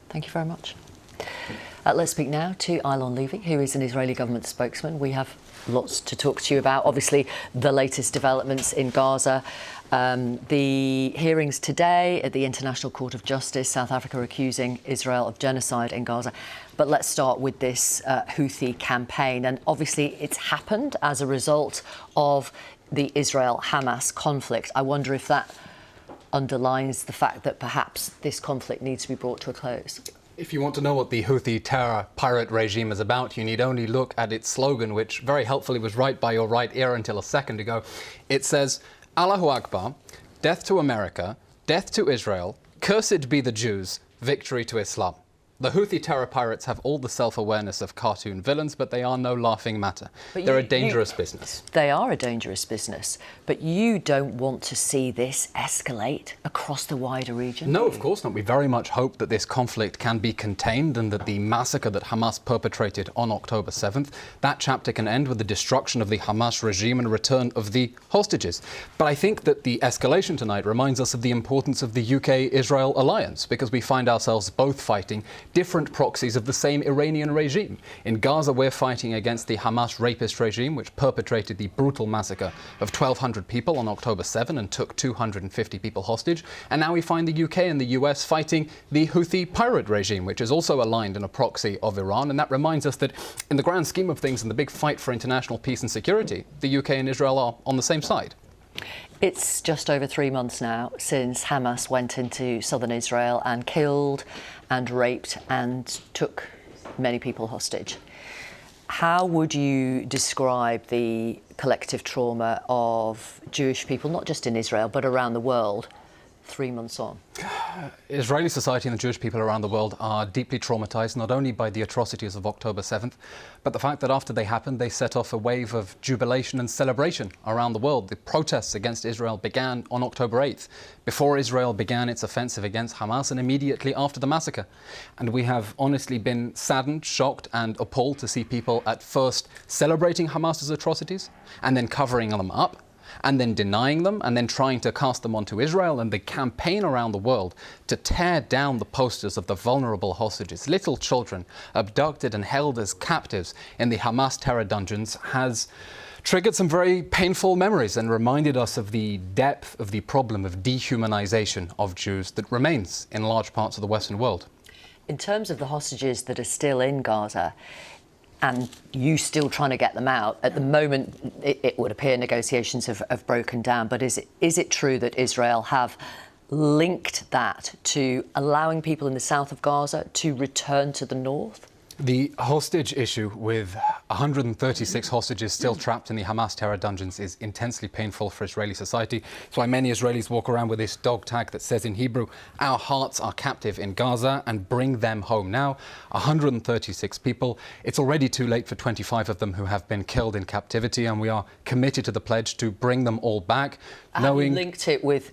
Thank you very much. Let's speak now to Eylon Levy, who is an Israeli government spokesman. We have lots to talk to you about. Obviously, the latest developments in Gaza. The hearings today at the International Court of Justice, South Africa accusing Israel of genocide in Gaza. But let's start with this Houthi campaign. And obviously, it's happened as a result of the Israel-Hamas conflict. I wonder if that underlines the fact that perhaps this conflict needs to be brought to a close. If you want to know what the Houthi terror pirate regime is about, you need only look at its slogan, which very helpfully was right by your right ear until a second ago. It says, Allahu Akbar, death to America, death to Israel, cursed be the Jews, victory to Islam. The Houthi terror pirates have all the self-awareness of cartoon villains, but they are no laughing matter. They're a dangerous business. They are a dangerous business, but you don't want to see this escalate across the wider region? No, of course not. We very much hope that this conflict can be contained and that the massacre that Hamas perpetrated on October 7th, that chapter can end with the destruction of the Hamas regime and return of the hostages. But I think that the escalation tonight reminds us of the importance of the UK-Israel alliance, because we find ourselves both fighting different proxies of the same Iranian regime. In Gaza, we're fighting against the Hamas rapist regime, which perpetrated the brutal massacre of 1,200 people on October 7 and took 250 people hostage. And now we find the UK and the US fighting the Houthi pirate regime, which is also aligned in a proxy of Iran. And that reminds us that in the grand scheme of things, in the big fight for international peace and security, the UK and Israel are on the same side. It's just over 3 months now since Hamas went into southern Israel and killed and raped and took many people hostage. How would you describe the collective trauma of Jewish people, not just in Israel, but around the world, 3 months on? Israeli society and the Jewish people around the world are deeply traumatized, not only by the atrocities of October 7th, but the fact that after they happened, they set off a wave of jubilation and celebration around the world. The protests against Israel began on October 8th, before Israel began its offensive against Hamas and immediately after the massacre. And we have honestly been saddened, shocked and appalled to see people at first celebrating Hamas's atrocities and then covering them up, and then denying them, and then trying to cast them onto Israel. And the campaign around the world to tear down the posters of the vulnerable hostages, little children abducted and held as captives in the Hamas terror dungeons, has triggered some very painful memories and reminded us of the depth of the problem of dehumanization of Jews that remains in large parts of the Western world. In terms of the hostages that are still in Gaza, and you still trying to get them out, at the moment it would appear negotiations have broken down, but is it true that Israel have linked that to allowing people in the south of Gaza to return to the north? The hostage issue, with 136 hostages still trapped in the Hamas terror dungeons, is intensely painful for Israeli society. That's why many Israelis walk around with this dog tag that says in Hebrew, "Our hearts are captive in Gaza and bring them home now." 136 people. It's already too late for 25 of them who have been killed in captivity, and we are committed to the pledge to bring them all back. Have you linked it with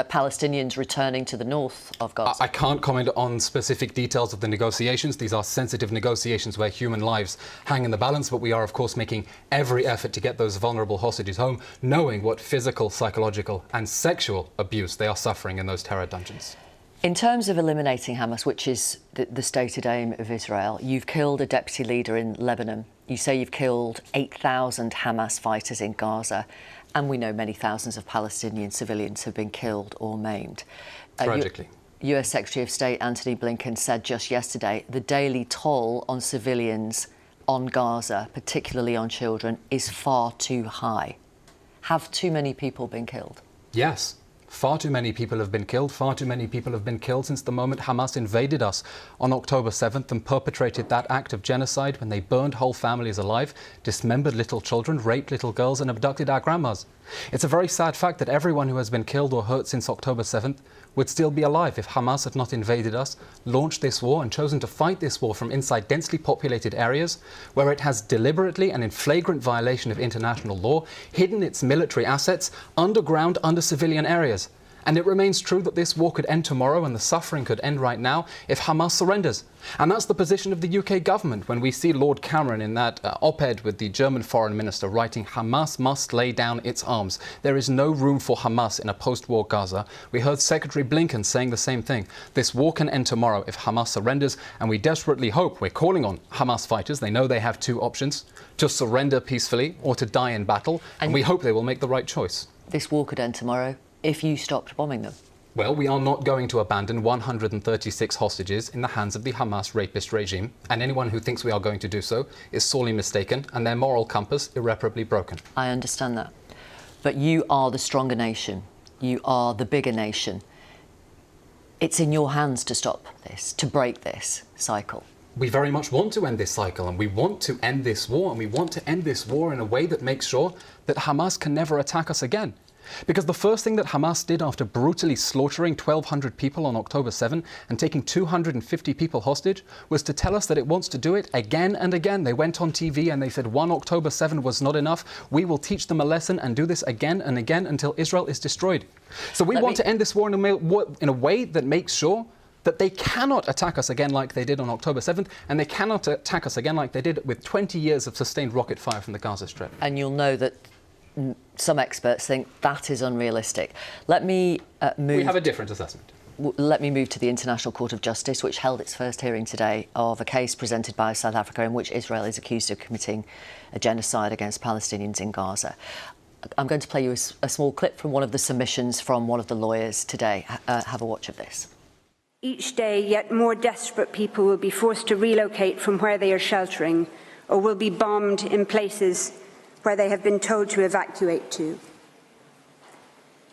Palestinians returning to the north of Gaza? I can't comment on specific details of the negotiations. These are sensitive negotiations where human lives hang in the balance, but we are, of course, making every effort to get those vulnerable hostages home, knowing what physical, psychological and sexual abuse they are suffering in those terror dungeons. In terms of eliminating Hamas, which is the stated aim of Israel, you've killed a deputy leader in Lebanon. You say you've killed 8,000 Hamas fighters in Gaza, and we know many thousands of Palestinian civilians have been killed or maimed. Tragically. US Secretary of State Antony Blinken said just yesterday the daily toll on civilians on Gaza, particularly on children, is far too high. Have too many people been killed? Yes. Far too many people have been killed. Far too many people have been killed since the moment Hamas invaded us on October 7th and perpetrated that act of genocide when they burned whole families alive, dismembered little children, raped little girls and abducted our grandmas. It's a very sad fact that everyone who has been killed or hurt since October 7th would still be alive if Hamas had not invaded us, launched this war and chosen to fight this war from inside densely populated areas where it has deliberately and in flagrant violation of international law hidden its military assets underground under civilian areas. And it remains true that this war could end tomorrow and the suffering could end right now if Hamas surrenders. And that's the position of the UK government when we see Lord Cameron in that op-ed with the German foreign minister writing, Hamas must lay down its arms. There is no room for Hamas in a post-war Gaza. We heard Secretary Blinken saying the same thing. This war can end tomorrow if Hamas surrenders, and we desperately hope, we're calling on Hamas fighters, they know they have two options, to surrender peacefully or to die in battle, and we hope they will make the right choice. This war could end tomorrow if you stopped bombing them. Well, we are not going to abandon 136 hostages in the hands of the Hamas rapist regime, and anyone who thinks we are going to do so is sorely mistaken and their moral compass irreparably broken. I understand that. But you are the stronger nation. You are the bigger nation. It's in your hands to stop this, to break this cycle. We very much want to end this cycle, and we want to end this war, and we want to end this war in a way that makes sure that Hamas can never attack us again. Because the first thing that Hamas did after brutally slaughtering 1,200 people on October 7 and taking 250 people hostage was to tell us that it wants to do it again and again. They went on TV and they said 1 October 7 was not enough. We will teach them a lesson and do this again and again until Israel is destroyed. So we want to end this war in a way that makes sure that they cannot attack us again like they did on October 7th, and they cannot attack us again like they did with 20 years of sustained rocket fire from the Gaza Strip. And you'll know that some experts think that is unrealistic. Let me move... We have a different assessment. Let me move to the International Court of Justice, which held its first hearing today of a case presented by South Africa in which Israel is accused of committing a genocide against Palestinians in Gaza. I'm going to play you a small clip from one of the submissions from one of the lawyers today. Have a watch of this. Each day, yet more desperate people will be forced to relocate from where they are sheltering or will be bombed in places where they have been told to evacuate to.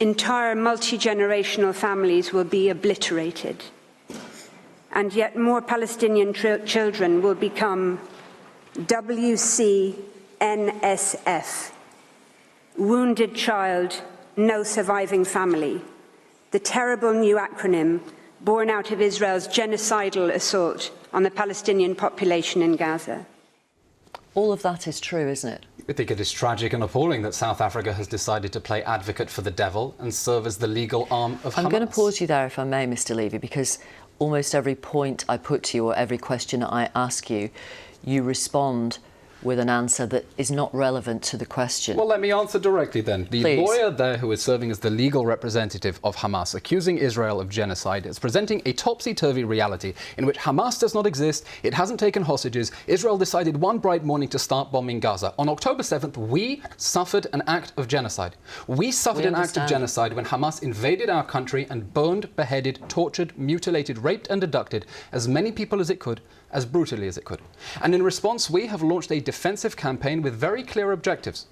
Entire multi-generational families will be obliterated, and yet more Palestinian children will become WCNSF, Wounded Child, No Surviving Family, the terrible new acronym born out of Israel's genocidal assault on the Palestinian population in Gaza. All of that is true, isn't it? I think it is tragic and appalling that South Africa has decided to play advocate for the devil and serve as the legal arm of Hamas. I'm going to pause you there, if I may, Mr. Levy, because almost every point I put to you or every question I ask you, you respond with an answer that is not relevant to the question. Well, let me answer directly then. The lawyer there who is serving as the legal representative of Hamas, accusing Israel of genocide, is presenting a topsy-turvy reality in which Hamas does not exist, it hasn't taken hostages, Israel decided one bright morning to start bombing Gaza. On October 7th, we suffered an act of genocide. We suffered an act of genocide when Hamas invaded our country and burned, beheaded, tortured, mutilated, raped and abducted as many people as it could, as brutally as it could. And in response, we have launched a defensive campaign with very clear objectives: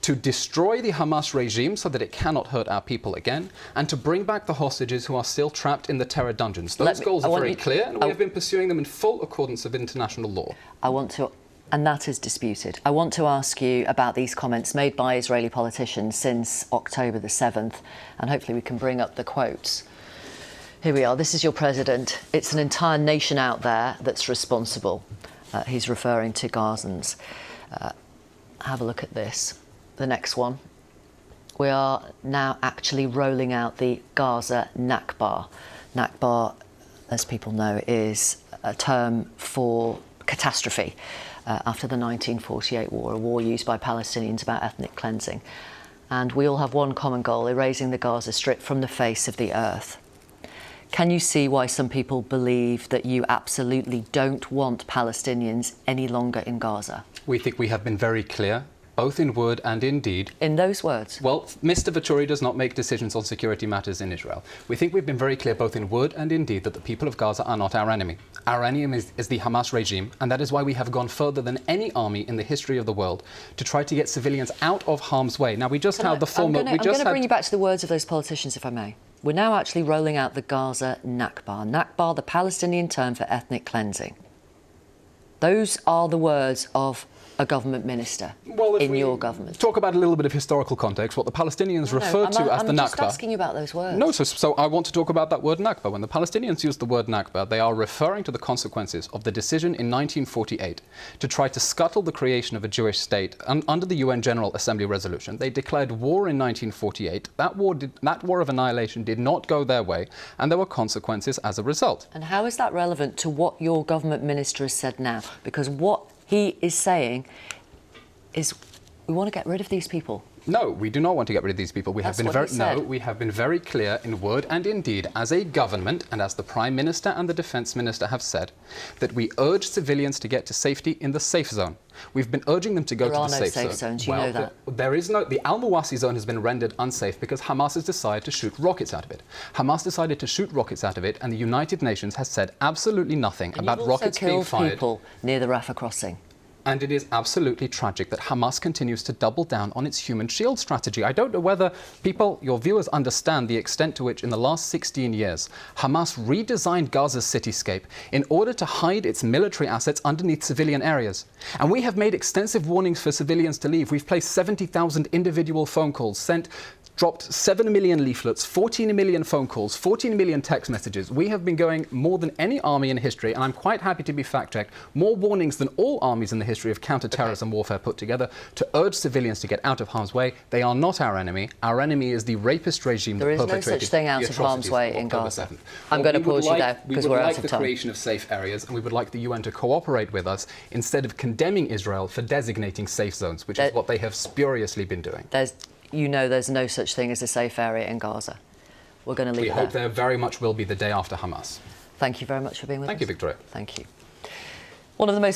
to destroy the Hamas regime so that it cannot hurt our people again, and to bring back the hostages who are still trapped in the terror dungeons. Those goals are very clear, and we have been pursuing them in full accordance with international law. And that is disputed. I want to ask you about these comments made by Israeli politicians since October the 7th, and hopefully we can bring up the quotes. Here we are. This is your president. It's an entire nation out there that's responsible. He's referring to Gazans. Have a look at this. The next one. We are now actually rolling out the Gaza Nakba. Nakba, as people know, is a term for catastrophe after the 1948 war, a war used by Palestinians about ethnic cleansing. And we all have one common goal: erasing the Gaza Strip from the face of the earth. Can you see why some people believe that you absolutely don't want Palestinians any longer in Gaza? We think we have been very clear, both in word and in deed. In those words? Well, Mr. Vachuri does not make decisions on security matters in Israel. We think we've been very clear, both in word and in deed, that the people of Gaza are not our enemy. Our enemy is the Hamas regime, and that is why we have gone further than any army in the history of the world to try to get civilians out of harm's way. Now, we just had the former... I'm going to bring you back to the words of those politicians, if I may. We're now actually rolling out the Gaza Nakba. Nakba, the Palestinian term for ethnic cleansing. Those are the words of a government minister Well, in your government? Talk about a little bit of historical context, what the Palestinians refer to as the Nakba. I'm just asking you about those words. No, so I want to talk about that word Nakba. When the Palestinians use the word Nakba, they are referring to the consequences of the decision in 1948 to try to scuttle the creation of a Jewish state under the UN General Assembly resolution. They declared war in 1948. That war of annihilation did not go their way, and there were consequences as a result. And how is that relevant to what your government minister has said now? Because what he is saying is we want to get rid of these people. No, we do not want to get rid of these people. We have been very clear in word and in deed as a government and as the Prime Minister and the Defence Minister have said that we urge civilians to get to safety in the safe zone. We've been urging them to go to the safe zone. There are no safe zones, you know that. There is no. The Al-Mawasi zone has been rendered unsafe because Hamas has decided to shoot rockets out of it. Hamas decided to shoot rockets out of it, and the United Nations has said absolutely nothing about rockets being fired. People near the Rafah crossing. And it is absolutely tragic that Hamas continues to double down on its human shield strategy. I don't know whether your viewers understand the extent to which in the last 16 years, Hamas redesigned Gaza's cityscape in order to hide its military assets underneath civilian areas. And we have made extensive warnings for civilians to leave. We've placed 70,000 individual phone calls, dropped 7 million leaflets, 14 million phone calls, 14 million text messages. We have been going more than any army in history, and I'm quite happy to be fact-checked, more warnings than all armies in the history of counter-terrorism warfare put together to urge civilians to get out of harm's way. They are not our enemy. Our enemy is the rapist regime that perpetrated the atrocities. There is no such thing out of harm's way in Gaza. I'm going to pause you there because we're out of time. We would like the creation of safe areas, and we would like the UN to cooperate with us instead of condemning Israel for designating safe zones, which is what they have spuriously been doing. You know there's no such thing as a safe area in Gaza. We're going to leave it there. We hope there very much will be the day after Hamas. Thank you very much for being with us. Thank you, Victoria. Thank you. One of the most